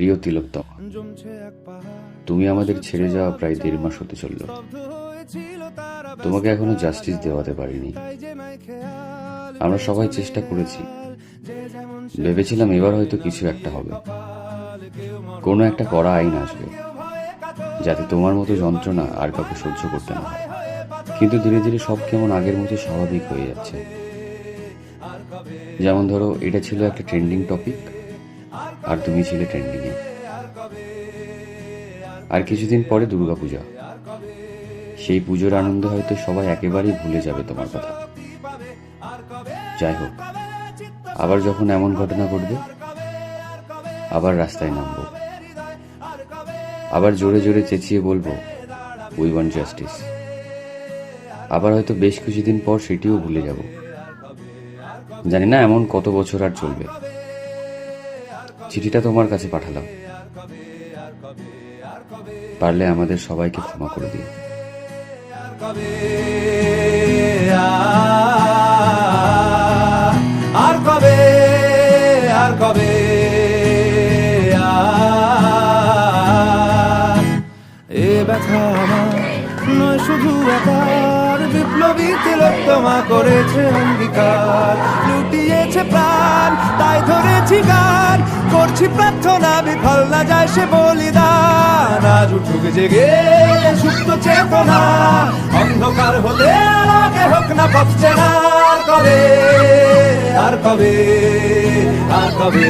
প্রিয় তিলোত্তমা, তুমি আমাদের ছেড়ে যাওয়া প্রায় 1.5 মাস হতে চলল। তোমাকে এখনো জাস্টিস দেওয়াতে পারিনি। আমরা সবাই চেষ্টা করেছি, ভেবেছিলাম এবার হয়তো কিছু একটা হবে, কোনো একটা কড়া আইন আসবে যাতে তোমার মতো যন্ত্রণা আর কাউকে সহ্য করতে না হয়। কিন্তু ধীরে ধীরে সব কেমন আগের মতো স্বাভাবিক হয়ে যাচ্ছে। যেমন ধরো, এটা ছিল একটা ট্রেন্ডিং টপিক আর তুমি ছিলে ট্রেন্ডিংয়ে। আর কিছুদিন পরে দুর্গাপূজা, সেই পুজোর আনন্দে হয়তো সবাই একেবারেই ভুলে যাবে তোমার কথা। যাই হোক, আবার যখন এমন ঘটনা ঘটবে, আবার রাস্তায় নামবো, আবার জোরে জোরে চেঁচিয়ে বলবো উই ওয়ান্ট জাস্টিস। আবার হয়তো বেশ কিছুদিন পর সেটিও ভুলে যাব। জানি না এমন কত বছর আর চলবে। চিঠিটা তোমার কাছে পাঠালাম, পারলে আমাদের সবাইকে ক্ষমা করে দিও। আর কবে, আর কবে, এ ব্যথা আমার নয় শুধু একার। বিপ্লবী তিলোত্তমা করেছে অঙ্গীকার, লুটিয়েছে প্রাণ তাই ধরেছি গান। করছি প্রার্থনা বিফল না যায় সে বলিদান। আজ উঠুক জেগে সুপ্ত চেতনা, অন্ধকার হলে আগে হোক না পথ চেনা। আর কবে, আর কবে, আর কবে।